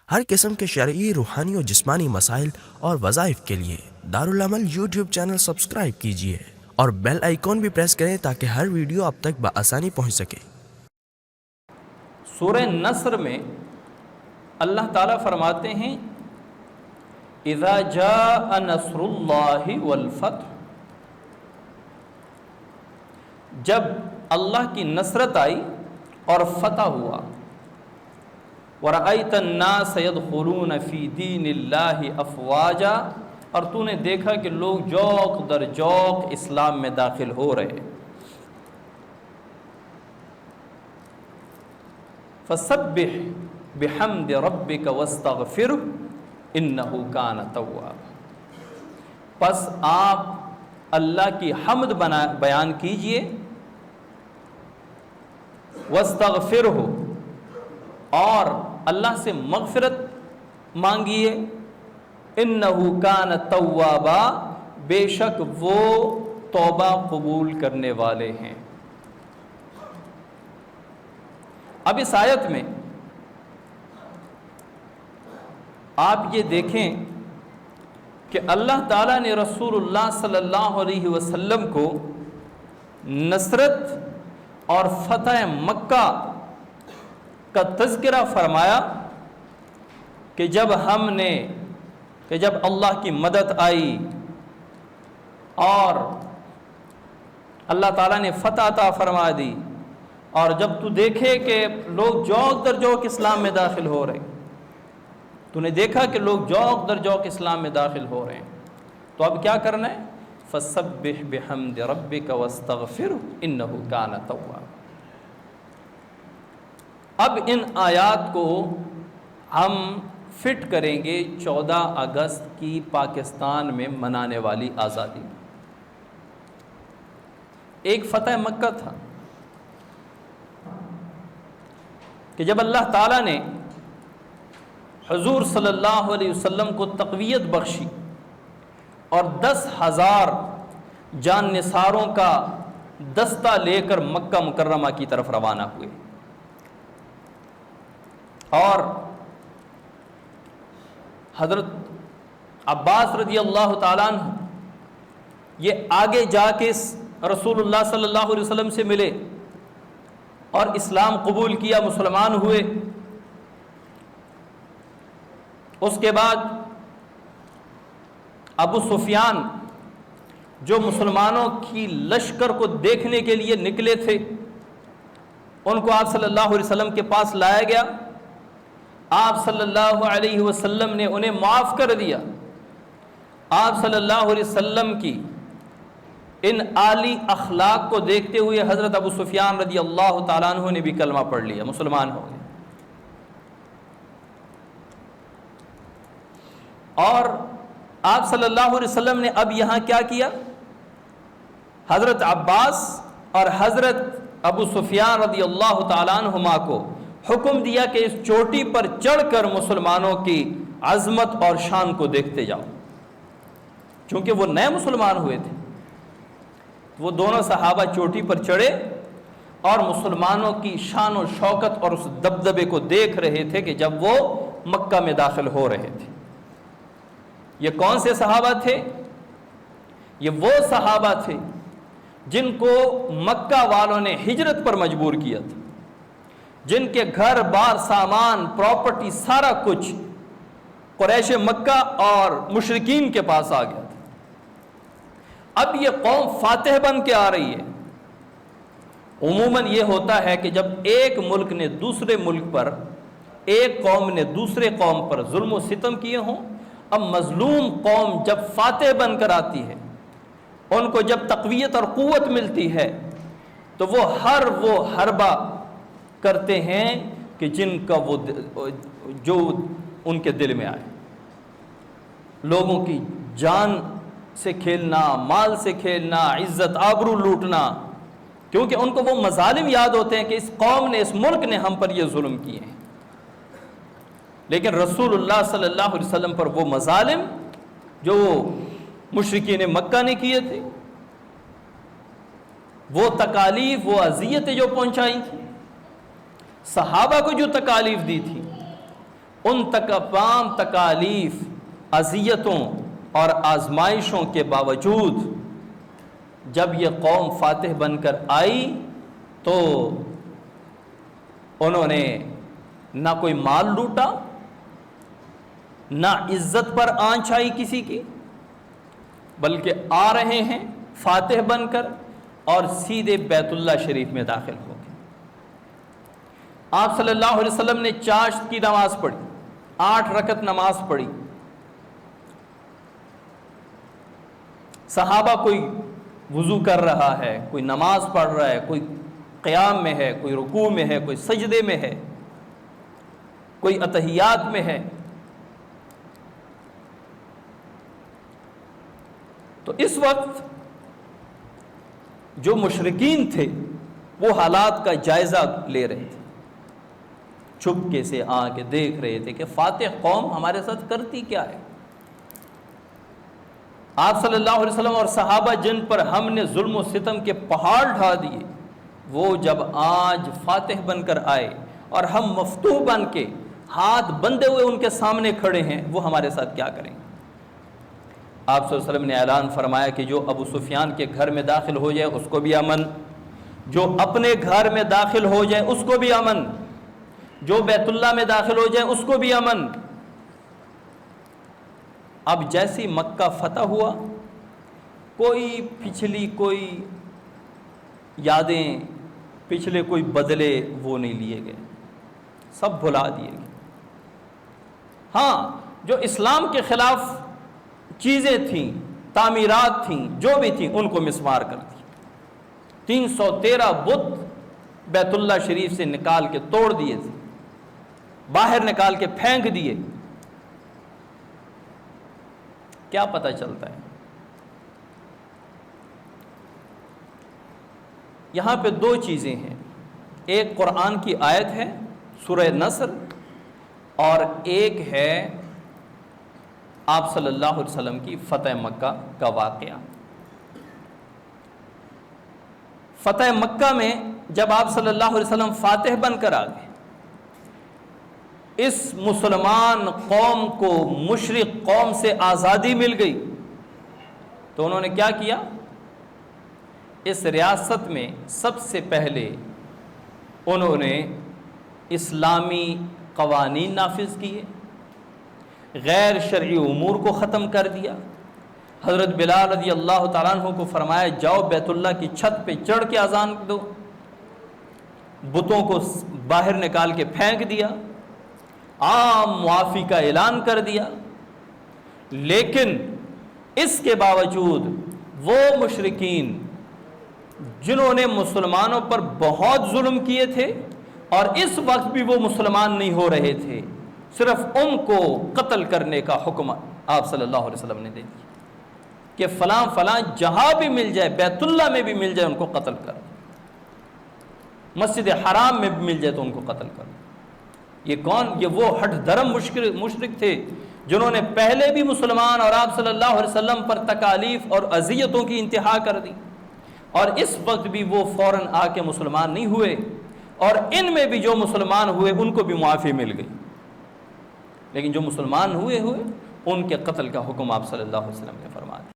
ہر قسم کے شرعی، روحانی اور جسمانی مسائل اور وظائف کے لیے دارالعمل یوٹیوب چینل سبسکرائب کیجیے اور بیل آئیکن بھی پریس کریں تاکہ ہر ویڈیو آپ تک بآسانی پہنچ سکے۔ سورہ نصر میں اللہ تعالیٰ فرماتے ہیں اذا جاء نصر اللہ والفتح، جب اللہ کی نصرت آئی اور فتح ہوا، وَرَأَيْتَ النَّاسَ يَدْخُلُونَ فِي دِينِ اللَّهِ أَفْوَاجًا، اور تو نے دیکھا کہ لوگ جوق در جوق اسلام میں داخل ہو رہے۔ فَسَبِّحْ بِحَمْدِ رَبِّكَ وَاسْتَغْفِرْهُ إِنَّهُ كَانَ تَوَّابًا، پس آپ اللہ کی حمد بیان کیجئے، وَاسْتَغْفِرْهُ، اور اللہ سے مغفرت مانگیے، اِنَّهُ كَانَ تَوَّابًا، بے شک وہ توبہ قبول کرنے والے ہیں۔ اب اس آیت میں آپ یہ دیکھیں کہ اللہ تعالیٰ نے رسول اللہ صلی اللہ علیہ وسلم کو نصرت اور فتح مکہ کا تذکرہ فرمایا کہ جب اللہ کی مدد آئی اور اللہ تعالیٰ نے فتح عطا فرما دی، اور جب تو دیکھے کہ لوگ جوق در جوق اسلام میں داخل ہو رہے، تو نے دیکھا کہ لوگ جوق در جوق اسلام میں داخل ہو رہے ہیں، تو اب کیا کرنا ہے؟ فَسَبِّحْ بِحَمْدِ رَبِّكَ وَاسْتَغْفِرْهُ إِنَّهُ كَانَ تَوَّابًا۔ اب ان آیات کو ہم فٹ کریں گے 14 اگست کی پاکستان میں منانے والی آزادی۔ ایک فتح مکہ تھا کہ جب اللہ تعالیٰ نے حضور صلی اللہ علیہ وسلم کو تقویت بخشی اور 10,000 جان نثاروں کا دستہ لے کر مکہ مکرمہ کی طرف روانہ ہوئے، اور حضرت عباس رضی اللہ تعالیٰ عنہ یہ آگے جا کے رسول اللہ صلی اللہ علیہ وسلم سے ملے اور اسلام قبول کیا، مسلمان ہوئے۔ اس کے بعد ابو سفیان جو مسلمانوں کی لشکر کو دیکھنے کے لیے نکلے تھے، ان کو آپ صلی اللہ علیہ وسلم کے پاس لایا گیا، آپ صلی اللہ علیہ وسلم نے انہیں معاف کر دیا۔ آپ صلی اللہ علیہ وسلم کی ان عالی اخلاق کو دیکھتے ہوئے حضرت ابو سفیان رضی اللہ تعالیٰ عنہ نے بھی کلمہ پڑھ لیا، مسلمان ہو گئے۔ اور آپ صلی اللہ علیہ وسلم نے اب یہاں کیا کیا؟ حضرت عباس اور حضرت ابو سفیان رضی اللہ تعالیٰ عنہما کو حکم دیا کہ اس چوٹی پر چڑھ کر مسلمانوں کی عظمت اور شان کو دیکھتے جاؤ، چونکہ وہ نئے مسلمان ہوئے تھے۔ وہ دونوں صحابہ چوٹی پر چڑھے اور مسلمانوں کی شان و شوکت اور اس دبدبے کو دیکھ رہے تھے کہ جب وہ مکہ میں داخل ہو رہے تھے۔ یہ کون سے صحابہ تھے؟ یہ وہ صحابہ تھے جن کو مکہ والوں نے ہجرت پر مجبور کیا تھا، جن کے گھر بار، سامان، پراپرٹی، سارا کچھ قریش مکہ اور مشرکین کے پاس آ گیا تھا۔ اب یہ قوم فاتح بن کے آ رہی ہے۔ عموماً یہ ہوتا ہے کہ جب ایک ملک نے دوسرے ملک پر، ایک قوم نے دوسرے قوم پر ظلم و ستم کیے ہوں، اب مظلوم قوم جب فاتح بن کر آتی ہے، ان کو جب تقویت اور قوت ملتی ہے، تو وہ حربہ کرتے ہیں کہ جن کا جو ان کے دل میں آئے۔ لوگوں کی جان سے کھیلنا، مال سے کھیلنا، عزت آبرو لوٹنا، کیونکہ ان کو وہ مظالم یاد ہوتے ہیں کہ اس قوم نے، اس ملک نے ہم پر یہ ظلم کیے ہیں۔ لیکن رسول اللہ صلی اللہ علیہ وسلم پر وہ مظالم جو مشرکین مکہ نے کیے تھے، وہ تکالیف، وہ اذیتیں جو پہنچائی تھی، صحابہ کو جو تکالیف دی تھی، ان تمام تکالیف، اذیتوں اور آزمائشوں کے باوجود جب یہ قوم فاتح بن کر آئی تو انہوں نے نہ کوئی مال لوٹا، نہ عزت پر آنچ آئی کسی کی، بلکہ آ رہے ہیں فاتح بن کر اور سیدھے بیت اللہ شریف میں داخل ہو گئے۔ آپ صلی اللہ علیہ وسلم نے چاشت کی نماز پڑھی، 8 رکعت نماز پڑھی۔ صحابہ کوئی وضو کر رہا ہے، کوئی نماز پڑھ رہا ہے، کوئی قیام میں ہے، کوئی رکوع میں ہے، کوئی سجدے میں ہے، کوئی اتحیات میں ہے۔ تو اس وقت جو مشرکین تھے وہ حالات کا جائزہ لے رہے تھے، چپکے سے آ کے دیکھ رہے تھے کہ فاتح قوم ہمارے ساتھ کرتی کیا ہے۔ آپ صلی اللہ علیہ وسلم اور صحابہ جن پر ہم نے ظلم و ستم کے پہاڑ ڈھا دیے، وہ جب آج فاتح بن کر آئے اور ہم مفتوح بن کے ہاتھ بندھے ہوئے ان کے سامنے کھڑے ہیں، وہ ہمارے ساتھ کیا کریں گے؟ آپ صلی اللہ علیہ وسلم نے اعلان فرمایا کہ جو ابو سفیان کے گھر میں داخل ہو جائے اس کو بھی امن، جو اپنے گھر میں داخل ہو جائے اس کو بھی امن، جو بیت اللہ میں داخل ہو جائے اس کو بھی امن۔ اب جیسی مکہ فتح ہوا، کوئی پچھلی کوئی یادیں، پچھلے کوئی بدلے وہ نہیں لیے گئے، سب بھلا دیے گئے۔ ہاں، جو اسلام کے خلاف چیزیں تھیں، تعمیرات تھیں، جو بھی تھیں، ان کو مسمار کر دی۔ 313 بت بیت اللہ شریف سے نکال کے توڑ دیے تھے، باہر نکال کے پھینک دیے۔ کیا پتہ چلتا ہے؟ یہاں پہ 2 چیزیں ہیں، ایک قرآن کی آیت ہے سورہ نصر، اور ایک ہے آپ صلی اللہ علیہ وسلم کی فتح مکہ کا واقعہ۔ فتح مکہ میں جب آپ صلی اللہ علیہ وسلم فاتح بن کر آ گئے، اس مسلمان قوم کو مشرک قوم سے آزادی مل گئی، تو انہوں نے کیا کیا؟ اس ریاست میں سب سے پہلے انہوں نے اسلامی قوانین نافذ کیے، غیر شرعی امور کو ختم کر دیا۔ حضرت بلال رضی اللہ تعالیٰ عنہ کو فرمایا جاؤ بیت اللہ کی چھت پہ چڑھ کے اذان دو، بتوں کو باہر نکال کے پھینک دیا، عام معافی کا اعلان کر دیا۔ لیکن اس کے باوجود وہ مشرکین جنہوں نے مسلمانوں پر بہت ظلم کیے تھے اور اس وقت بھی وہ مسلمان نہیں ہو رہے تھے، صرف ان کو قتل کرنے کا حکم آپ صلی اللہ علیہ وسلم نے دے دیا کہ فلاں فلاں جہاں بھی مل جائے، بیت اللہ میں بھی مل جائے ان کو قتل کر، مسجد حرام میں بھی مل جائے تو ان کو قتل کر۔ یہ کون؟ یہ وہ ہٹ دھرم مشرک تھے جنہوں نے پہلے بھی مسلمان اور آپ صلی اللہ علیہ وسلم پر تکالیف اور اذیتوں کی انتہا کر دی، اور اس وقت بھی وہ فوراً آ کے مسلمان نہیں ہوئے، اور ان میں بھی جو مسلمان ہوئے ان کو بھی معافی مل گئی، لیکن جو مسلمان ہوئے ان کے قتل کا حکم آپ صلی اللہ علیہ وسلم نے فرمایا۔